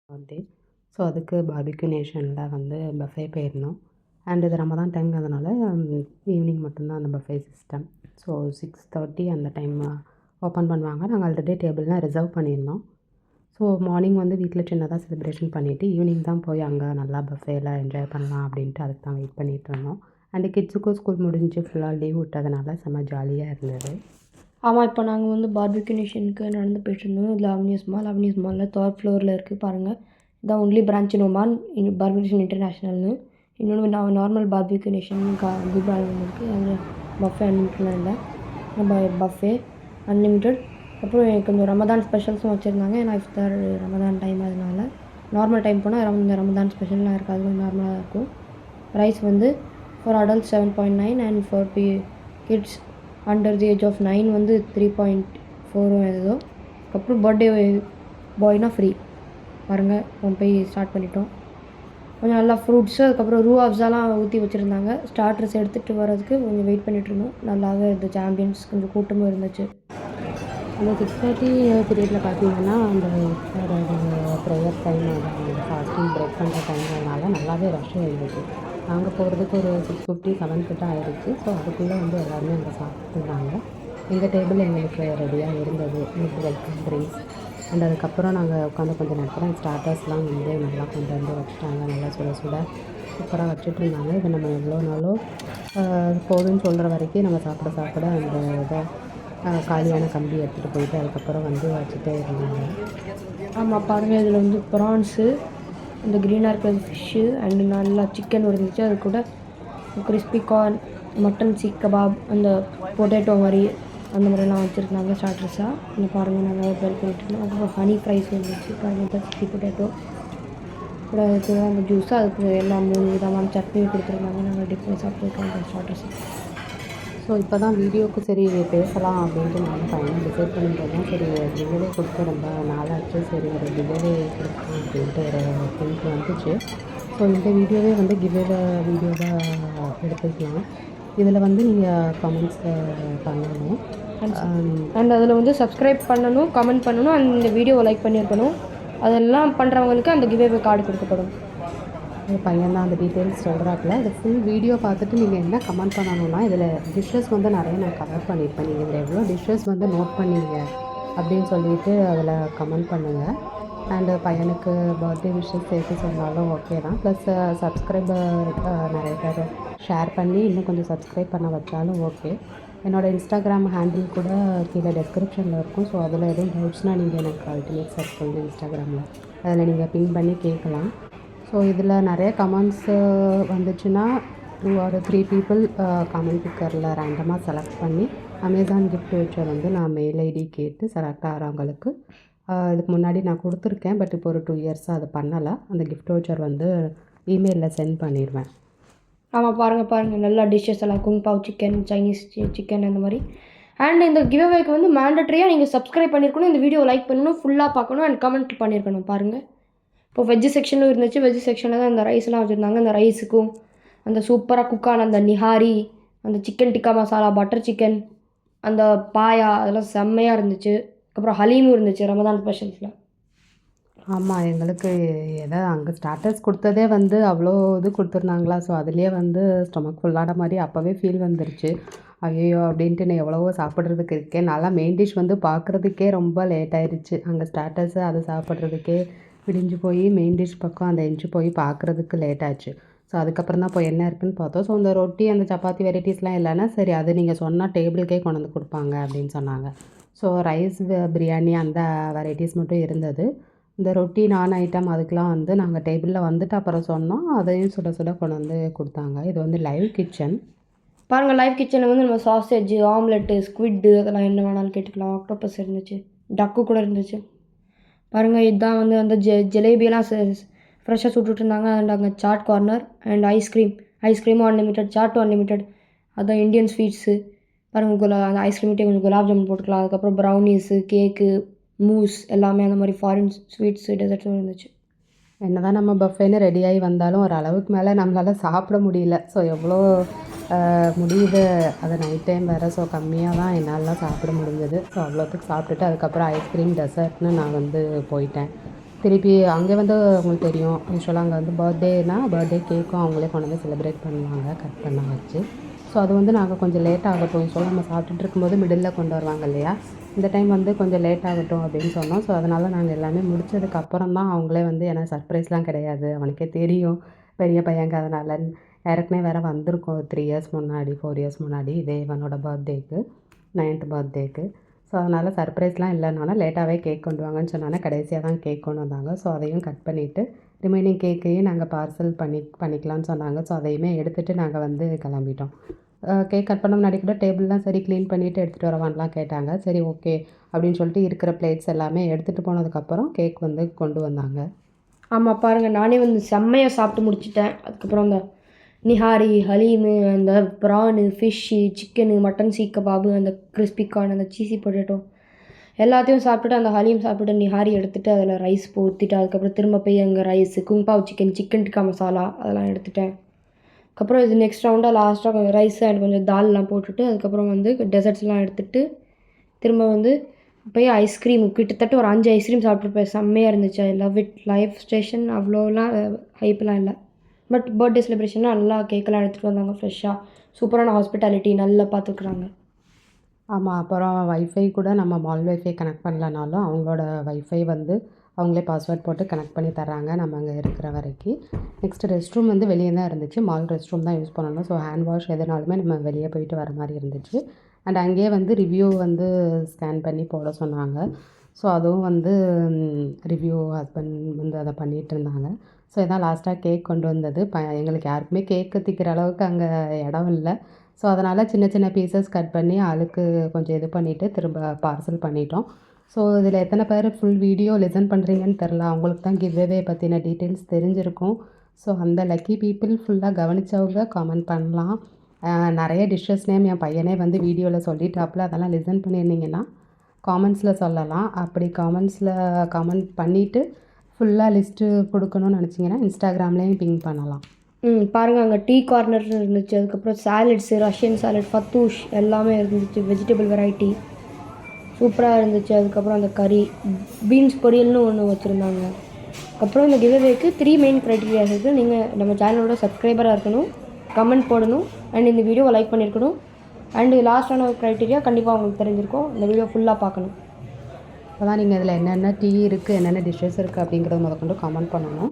Birthday. So அதுக்கு barbecue நேஷனில் வந்து buffet போயிருந்தோம். அண்ட் இது ரமதான் டைம்ங்கிறதுனால ஈவினிங் மட்டும்தான் அந்த பஃபே சிஸ்டம். ஸோ 6:30 அந்த டைம் ஓப்பன் பண்ணுவாங்க. நாங்கள் ஆல்ரெடி டேபிள்லாம் ரிசர்வ் பண்ணியிருந்தோம். ஸோ மார்னிங் வந்து வீட்டில் சின்னதாக செலிப்ரேஷன் பண்ணிவிட்டு ஈவினிங் தான் போய் அங்கே நல்லா பஃபேல என்ஜாய் பண்ணலாம் அப்படின்ட்டு அதுக்கு தான் வெயிட் பண்ணிகிட்டு இருந்தோம். அண்டு கிட்ஸுக்கும் ஸ்கூல் முடிஞ்சு ஃபுல்லாக லீவ் விட்டதுனால செம்ம ஜாலியாக இருந்தது. ஆமாம், இப்போ நாங்கள் வந்து பார்பிக்யூ நேஷனுக்கு நடந்து போயிட்டுருந்தோம். இதில் அவென்யூஸ் மாலில் 3rd ஃப்ளோரில் இருக்குது பாருங்கள். இதான் only branch in Oman barbecue nation இன்டர்நேஷ்னல்னு. இன்னொன்று நார்மல் பார்பிக்யூ நேஷன் துபாய் ஒன்று இருக்குது. அதில் பஃபே அன்லிமிட்டட்லாம் இல்லை, நம்ம பஃபே அன்லிமிட்டட். அப்புறம் கொஞ்சம் ரமதான் ஸ்பெஷல்ஸும் வச்சுருந்தாங்க. ஏன்னா இஃப்தார் ரமதான் டைம், அதனால நார்மல் டைம் போனால் இந்த ரமதான் ஸ்பெஷல்லாம் இருக்காது, கொஞ்சம் நார்மலாக இருக்கும். ப்ரைஸ் வந்து for adult 7.9 and for kids under the age of 9 வந்து 3.4 ஏதோ. அதுக்கப்புறம் பர்த்டே பாய்னா ஃப்ரீ. பாருங்கள், நம்ம போய் ஸ்டார்ட் பண்ணிட்டோம். கொஞ்சம் நல்லா ஃப்ரூட்ஸு, அதுக்கப்புறம் ரூ அஃப்ஸாலாம் ஊற்றி வச்சுருந்தாங்க. ஸ்டார்டர்ஸ் எடுத்துகிட்டு வர்றதுக்கு கொஞ்சம் வெயிட் பண்ணிகிட்டு இருந்தோம். நல்லாவே இருந்துச்சு, சாம்பியன்ஸ் கொஞ்சம் கூட்டமும் இருந்துச்சு. அந்த 6:30 பீரியடில் பார்த்தீங்கன்னா அந்த ப்ரேயர் டைம், அந்த ஃபாஸ்டிங் பிரேக் பண்ணுற டைம்னால நல்லாவே ரஷ் இருந்துச்சு. நாங்கள் போகிறதுக்கு ஒரு 6:50 7 கிட்ட ஆகிடுச்சு. ஸோ அதுக்குள்ளே வந்து எல்லாருமே அங்கே சாப்பிட்டுருந்தாங்க. எங்கள் டேபிள் எங்களுக்கு ரெடியாக இருந்தது வித் வெல்கம் ட்ரிங்க்ஸ். அண்ட் அதுக்கப்புறம் நாங்கள் உட்காந்து கொஞ்சம் நேரத்தில் ஸ்டார்டர்ஸ்லாம் வந்து நல்லா கொண்டு வந்து வச்சுட்டாங்க. நல்லா சுட சுட சூப்பராக வச்சுட்டு இருந்தாங்க. இதை நம்ம எவ்வளோ நாளும் போதுன்னு சொல்கிற வரைக்கும் நம்ம சாப்பிட அந்த இதை காலியான கம்பி எடுத்துகிட்டு போயிட்டு அதுக்கப்புறம் வந்து வச்சுட்டே இருந்தாங்க. ஆமாம், பாருங்கள், இதில் வந்து ப்ரான்ஸு, இந்த க்ரீனாக இருக்கிறது ஃபிஷ்ஷு அண்டு நல்லா சிக்கன் இருந்துச்சு. அது கூட crispy corn, mutton seekh kebab, அந்த பொட்டேட்டோ மாதிரி அந்த மாதிரிலாம் வச்சுருந்தாங்க ஸ்டார்டர்ஸாக. இந்த பாருங்கள், நல்லா ட்ரை பண்ணிட்டுருந்தோம். அப்புறம் ஹனி ஃப்ரைஸ் இருந்துச்சு பாருங்கள், சிக்கி பொட்டேட்டோ கூட அந்த ஜூஸு, அதுக்கு எல்லாம் 3 விதமான சட்னியும் கொடுத்துருந்தாங்க. நாங்கள் டிப் பண்ணி சாப்பிட்டுருக்கோம் அந்த ஸ்டார்டர்ஸ். ஸோ இப்போ தான் வீடியோவுக்கு சரி பேசலாம் அப்படின்ட்டு நானும் பையனை டிசைட் பண்ணிட்டு இருந்தோம். சரி கிவ்அவே கொடுத்து ரொம்ப நாளாச்சு, சரி ஒரு கிவ்அவே கொடுக்கலாம் அப்படின்ட்டு ஒரு திங்க் வந்துச்சு. ஸோ இந்த வீடியோவே வந்து கிவ்அவே வீடியோவாக எடுத்துக்கலாம். இதில் வந்து நீங்கள் கமெண்ட்ஸ் பண்ணணும் அண்ட் அதில் வந்து சப்ஸ்கிரைப் பண்ணணும், கமெண்ட் பண்ணணும், அண்ட் இந்த வீடியோவை லைக் பண்ணியிருக்கணும். அதெல்லாம் பண்ணுறவங்களுக்கு அந்த கிவ்அவே கார்டு கொடுக்கப்படும். பையன் தான் அந்த டீட்டெயில்ஸ் சொல்கிறாப்புல. அது ஃபுல் வீடியோ பார்த்துட்டு நீங்கள் என்ன கமெண்ட் பண்ணணும்னா, இதில் டிஷ்ஷஸ் வந்து நிறைய நான் கவர் பண்ணியிருப்பேன். நீங்கள் இதில் எவ்வளோ டிஷ்ஷஸ் வந்து நோட் பண்ணீங்க அப்படின்னு சொல்லிட்டு அதில் கமெண்ட் பண்ணுங்கள். அண்டு பையனுக்கு பர்த்டே விஷஸ் சேர்த்து சொன்னாலும் ஓகே தான். ப்ளஸ் சப்ஸ்கிரைபர் நிறைய பேர் ஷேர் பண்ணி இன்னும் கொஞ்சம் சப்ஸ்கிரைப் பண்ண வச்சாலும் ஓகே. என்னோடய இன்ஸ்டாகிராம் ஹேண்டில் கூட கீழே டெஸ்கிரிப்ஷனில் இருக்கும். ஸோ அதில் எதுவும் டவுட்ஸ்னால் நீங்கள் எனக்கு அல்டிமேட் சர்க்கிள் இன்ஸ்டாகிராமில் அதில் நீங்கள் பின் பண்ணி கேட்கலாம். ஸோ இதில் நிறைய கமெண்ட்ஸு வந்துச்சுன்னா 2 or 3 பீப்புள் கமெண்ட் பிக்கரில் ரேண்டமாக செலக்ட் பண்ணி அமேசான் கிஃப்ட் வவுச்சர் வந்து நான் மெயில் ஐடி கேட்டு செலக்ட் ஆகிறவங்களுக்கு இதுக்கு முன்னாடி நான் கொடுத்துருக்கேன். பட் இப்போ ஒரு 2 இயர்ஸாக அது பண்ணலை. அந்த கிஃப்ட் வவுச்சர் வந்து இமெயிலில் சென்ட் பண்ணிடுவேன். ஆமாம், பாருங்கள் நல்லா டிஷ்ஷஸ் எல்லாம் kung pao chicken, Chinese chicken அந்த மாதிரி. அண்ட் இந்த கிவ்அவேக்கு வந்து மேண்டட்ரியாக நீங்கள் சப்ஸ்கிரைப் பண்ணியிருக்கணும், இந்த வீடியோ லைக் பண்ணணும், ஃபுல்லாக பார்க்கணும், அண்ட் கமெண்ட் பண்ணியிருக்கணும். பாருங்கள், இப்போ வெஜ்ஜு செக்ஷனும் இருந்துச்சு. வெஜ்ஜு செக்ஷனில் தான் அந்த ரைஸ்லாம் வச்சுருந்தாங்க. அந்த ரைஸுக்கும் அந்த சூப்பராக குக்கான அந்த நிஹாரி, அந்த chicken tikka masala, butter chicken, அந்த பாயா, அதெல்லாம் செம்மையாக இருந்துச்சு. அப்புறம் ஹலீமும் இருந்துச்சு ரமதான் ஸ்பெஷல்ஸில். ஆமாம், எங்களுக்கு அங்கே ஸ்டார்டர்ஸ் கொடுத்ததே வந்து அவ்வளோ இது கொடுத்துருந்தாங்களா. ஸோ அதுலேயே வந்து ஸ்டொமக் ஃபுல்லான மாதிரி அப்போவே ஃபீல் வந்துருச்சு. ஐயோ அப்படின்ட்டு நான் எவ்வளவோ சாப்பிட்றதுக்கு இருக்கேன். நல்லா மெயின் டிஷ் வந்து பார்க்குறதுக்கே ரொம்ப லேட் ஆயிடுச்சு. அங்கே ஸ்டார்டர்ஸு அது சாப்பிட்றதுக்கே விடிஞ்சு போய் மெயின் டிஷ் பக்கம் அந்த எஞ்சி போய் பார்க்குறதுக்கு லேட் ஆச்சு. ஸோ அதுக்கப்புறம் தான் இப்போ என்ன இருக்குதுன்னு பார்த்தோம். ஸோ அந்த ரொட்டி அந்த சப்பாத்தி வெரைட்டிஸ்லாம் இல்லைன்னா சரி அது நீங்கள் சொன்னால் டேபிளுக்கே கொண்டு வந்து கொடுப்பாங்க அப்படின்னு சொன்னாங்க. ஸோ ரைஸ் பிரியாணி அந்த வெரைட்டிஸ் மட்டும் இருந்தது. இந்த ரொட்டி நான் ஐட்டம் அதுக்கெலாம் வந்து நாங்கள் டேபிளில் வந்துட்டு அப்புறம் சொன்னோம். அதையும் சுட சுட கொண்டு வந்து கொடுத்தாங்க. இது வந்து லைவ் கிச்சன். பாருங்கள், லைவ் கிச்சனில் வந்து நம்ம சாசேஜ், ஆம்லெட்டு, ஸ்குவிட்டு அதெல்லாம் என்ன வேணாலும் கேட்டுக்கலாம். ஆக்டோபஸ் இருந்துச்சு, டக்கு கூட இருந்துச்சு. பாருங்கள், இதுதான் வந்து அந்த ஜிலேபியெல்லாம் ஃப்ரெஷ்ஷாக சுட்டுட்டு இருந்தாங்க. அண்ட் அங்கே சாட் கார்னர் அண்ட் ஐஸ்கிரீமும் அன்லிமிட்டட், சாட்டும் அன்லிமிட்டட். அதுதான் இந்தியன் ஸ்வீட்ஸு. பாருங்கள், அந்த ஐஸ்கிரீம்கிட்டே கொஞ்சம் குலாப் ஜாமுன் போட்டுக்கலாம். அதுக்கப்புறம் ப்ரௌனீஸு, கேக்கு, மூஸ் எல்லாமே அந்த மாதிரி ஃபாரின் ஸ்வீட்ஸு டெசர்ட்ஸும் இருந்துச்சு. என்ன தான் நம்ம பஃபேன்னு ரெடியாகி வந்தாலும் ஒரு அளவுக்கு மேலே நம்மளால் சாப்பிட முடியல. ஸோ எவ்வளோ முடியுது, அது நைட் டைம் வேறு. ஸோ கம்மியாக தான் என்னாலலாம் சாப்பிட முடிஞ்சது. ஸோ அவ்வளோத்துக்கு சாப்பிட்டுட்டு அதுக்கப்புறம் ஐஸ்கிரீம் டெசர்ட்னு நான் வந்து போயிட்டேன். திருப்பி அங்கே வந்து உங்களுக்கு தெரியும் யூஸ்வலாக அங்கே வந்து பர்த்டே கேக்கும் அவங்களே கொண்டு வந்து செலிப்ரேட் பண்ணுவாங்க கட் பண்ண வச்சு. ஸோ அது வந்து நாங்கள் கொஞ்சம் லேட் ஆகட்டும், யூஸ்வலாக நம்ம சாப்பிட்டுட்டு இருக்கும்போது மிடில் கொண்டு வருவாங்க இல்லையா, இந்த டைம் வந்து கொஞ்சம் லேட் ஆகட்டும் அப்படின்னு சொன்னோம். ஸோ அதனால் நாங்கள் எல்லாமே முடிச்சதுக்கப்புறம் தான் அவங்களே வந்து, ஏன்னா சர்ப்ரைஸ்லாம் கிடையாது, அவனுக்கே தெரியும் பெரிய பையங்க, அதனால் ஏற்கனவே வேறு வந்திருக்கோம் 3 இயர்ஸ் முன்னாடி 4 இயர்ஸ் முன்னாடி இதே இவனோட பர்த்டேக்கு 9th பர்த்டேக்கு. ஸோ அதனால் சர்ப்ரைஸ்லாம் இல்லைனால லேட்டாகவே கேக் கொண்டு வாங்கன்னு சொன்னாங்க. கடைசியாக தான் கேக் கொண்டு வந்தாங்க. ஸோ அதையும் கட் பண்ணிவிட்டு ரிமைனிங் கேக்கையும் நாங்கள் பார்சல் பண்ணிக்கலாம்னு சொன்னாங்க. ஸோ அதையுமே எடுத்துகிட்டு நாங்கள் வந்து கிளம்பிட்டோம். கேக் கட் பண்ண முன்னாடி கூட டேபிள்லாம் சரி க்ளீன் பண்ணிவிட்டு எடுத்துகிட்டு வரவான்லாம் கேட்டாங்க. சரி ஓகே அப்படின்னு சொல்லிட்டு இருக்கிற பிளேட்ஸ் எல்லாமே எடுத்துகிட்டு போனதுக்கப்புறம் கேக் வந்து கொண்டு வந்தாங்க. ஆமாம் பாருங்கள், நானே வந்து செம்மையாக சாப்பிட்டு முடிச்சிட்டேன். அதுக்கப்புறம் அந்த நிஹாரி, ஹலீமு, அந்த prawn, fish, chicken, mutton seekh kebab, அந்த கிறிஸ்பி கார்ன், அந்த சீசி பொட்டேட்டோ எல்லாத்தையும் சாப்பிட்டுட்டு, அந்த ஹலீம் சாப்பிட்டுட்டு நிஹாரி எடுத்துகிட்டு அதில் ரைஸ் ஊற்றிட்டு, அதுக்கப்புறம் திரும்ப போய் அங்கே ரைஸு, குங்பாவ் சிக்கன் டிக்கா மசாலா அதெல்லாம் எடுத்துட்டேன். அதுக்கப்புறம் இது நெக்ஸ்ட் ரவுண்டாக லாஸ்ட்டாக கொஞ்சம் ரைஸு அண்ட் கொஞ்சம் தால்லாம் போட்டுட்டு, அதுக்கப்புறம் வந்து டெசர்ட்ஸ்லாம் எடுத்துகிட்டு திரும்ப வந்து போய் ஐஸ்கிரீம் கிட்டத்தட்ட ஒரு 5 ஐஸ்கிரீம் சாப்பிட்ருப்பேன். செம்மையாக இருந்துச்சு. I love it. Life station அவ்வளோலாம் ஹைப்லாம் இல்லை, பட் பர்த்டே செலிப்ரேஷன்லாம் நல்லா கேக்கெல்லாம் எடுத்துகிட்டு வந்தாங்க ஃப்ரெஷ்ஷாக. சூப்பரான ஹாஸ்பிட்டாலிட்டி, நல்லா பார்த்துக்குறாங்க. ஆமாம். அப்புறம் வைஃபை கூட நம்ம மால் வைஃபை கனெக்ட் பண்ணலனாலும் அவங்களோட வைஃபை வந்து அவங்களே பாஸ்வேர்ட் போட்டு கனெக்ட் பண்ணி தர்றாங்க நம்ம அங்கே இருக்கிற வரைக்கும். நெக்ஸ்ட்டு ரெஸ்ட் ரூம் வந்து வெளியே தான் இருந்துச்சு. மால் ரெஸ்ட் ரூம் தான் யூஸ் பண்ணணும். ஸோ ஹேண்ட் வாஷ் எதுனாலுமே நம்ம வெளியே போயிட்டு வர மாதிரி இருந்துச்சு. அண்ட் அங்கேயே வந்து ரிவ்யூ வந்து ஸ்கேன் பண்ணி போட சொன்னாங்க. ஸோ அதுவும் வந்து ரிவ்யூ ஹஸ்பண்ட் வந்து அதை பண்ணிகிட்டு இருந்தாங்க. ஸோ இதான் லாஸ்ட்டாக கேக் கொண்டு வந்தது. எங்களுக்கு யாருக்குமே கேக் கத்திக்கிற அளவுக்கு அங்கே இடம் இல்லை. ஸோ அதனால் சின்ன சின்ன பீசஸ் கட் பண்ணி ஆளுக்கு கொஞ்சம் இது பண்ணிவிட்டு திரும்ப பார்சல் பண்ணிட்டோம். ஸோ இதில் எத்தனை பேர் ஃபுல் வீடியோ லிசன் பண்ணுறீங்கன்னு தெரில. அவங்களுக்கு தான் கிவ்அவே பற்றின டீட்டெயில்ஸ் தெரிஞ்சிருக்கும். ஸோ அந்த லக்கி பீப்புள் ஃபுல்லாக கவனித்தவங்க கமெண்ட் பண்ணலாம். நிறைய டிஷ்ஷஸ் நேம் என் பையனே வந்து வீடியோவில் சொல்லிட்டாப்புல, அதெல்லாம் லிசன் பண்ணியிருந்தீங்கன்னா காமெண்ட்ஸில் சொல்லலாம். அப்படி கமெண்ட் பண்ணிவிட்டு ஃபுல்லாக லிஸ்ட்டு கொடுக்கணும்னு நினச்சிங்கன்னா இன்ஸ்டாகிராம்லேயும் பிங் பண்ணலாம். பாருங்கள், அங்கே டீ கார்னர் இருந்துச்சு. அதுக்கப்புறம் சாலட்ஸு, ரஷ்யன் சாலட், ஃபத்தூஷ் எல்லாமே இருந்துச்சு. வெஜிடபிள் வெரைட்டி சூப்பராக இருந்துச்சு. அதுக்கப்புறம் அந்த கறி, பீன்ஸ் பொரியல்னு ஒன்று வச்சுருந்தாங்க. அப்புறம் இந்த கிவ்அவேக்கு 3 மெயின் க்ரைட்டீரியாஸ் இருக்குது. நீங்கள் நம்ம சேனலோட சப்ஸ்கிரைபராக இருக்கணும், கமெண்ட் போடணும், அண்ட் இந்த வீடியோவை லைக் பண்ணியிருக்கணும். அண்டு லாஸ்ட்டான ஒரு க்ரைட்டீரியா கண்டிப்பாக உங்களுக்கு தெரிஞ்சிருக்கும், இந்த வீடியோ ஃபுல்லாக பார்க்கணும். அப்போ தான் நீங்கள் இதில் என்னென்ன டீ இருக்குது, என்னென்ன டிஷ்ஷஸ் இருக்குது அப்படிங்கிறத முதற்கொண்டு கமெண்ட் பண்ணணும்.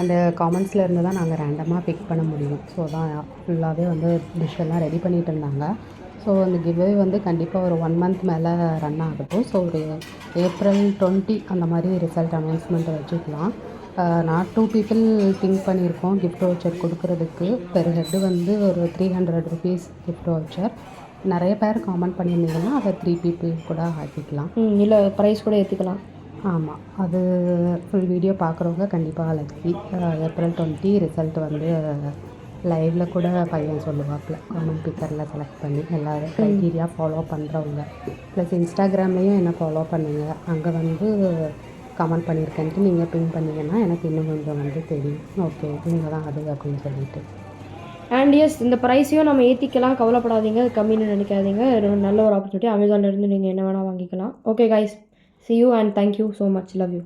அந்த காமெண்ட்ஸில் இருந்து தான் நாங்கள் ரேண்டமாக பிக் பண்ண முடியும். ஸோ தான் ஃபுல்லாகவே வந்து டிஷ்ஷெல்லாம் ரெடி பண்ணிகிட்டு இருந்தாங்க. ஸோ அந்த கிவ்அவே வந்து கண்டிப்பாக ஒரு 1 மந்த் மேலே ரன் ஆகட்டும். ஸோ ஒரு April 20 அந்த மாதிரி ரிசல்ட் அனௌன்ஸ்மெண்ட்டை வச்சுக்கலாம். நான் 2 பீப்புள் திங்க் பண்ணியிருக்கோம் கிஃப்ட் வவுச்சர் கொடுக்குறதுக்கு. பெர் ஹெட்டு வந்து ஒரு 300 rupees கிஃப்ட் வவுச்சர். நிறைய பேர் காமெண்ட் பண்ணியிருந்தீங்கன்னா அதை 3 பீப்புள் கூட ஆக்கிக்கலாம். இல்லை ப்ரைஸ் கூட ஏற்றிக்கலாம். ஆமாம், அது ஃபுல் வீடியோ பார்க்குறவங்க கண்டிப்பாக லக்கி. April 20 ரிசல்ட் வந்து லைவில் கூட பையன் சொல்லுவாப்பில், காமெண்ட் பிக்கரில் செலக்ட் பண்ணி எல்லோரும் க்ரைட்டீரியா ஃபாலோ பண்ணுறவங்க. ப்ளஸ் இன்ஸ்டாகிராம்லேயும் என்ன ஃபாலோ பண்ணுங்கள், அங்கே வந்து கமெண்ட் பண்ணியிருக்கேன்ட்டு நீங்கள் பின் பண்ணிங்கன்னா எனக்கு இன்னும் கொஞ்சம் வந்து தெரியும், ஓகே இவங்க தான் அது அப்படின்னு சொல்லிட்டு. அண்ட் எஸ், இந்த ப்ரைஸையும் நம்ம ஏற்றிக்கலாம், கவலைப்படாதீங்க, அது கம்மின்னு நினைக்காதீங்க. நல்ல ஒரு ஆப்பர்ச்சுனிட்டி. அமேசான்லேருந்து நீங்கள் என்ன வேணால் வாங்கிக்கலாம். Okay guys, see you and thank you so much. Love you.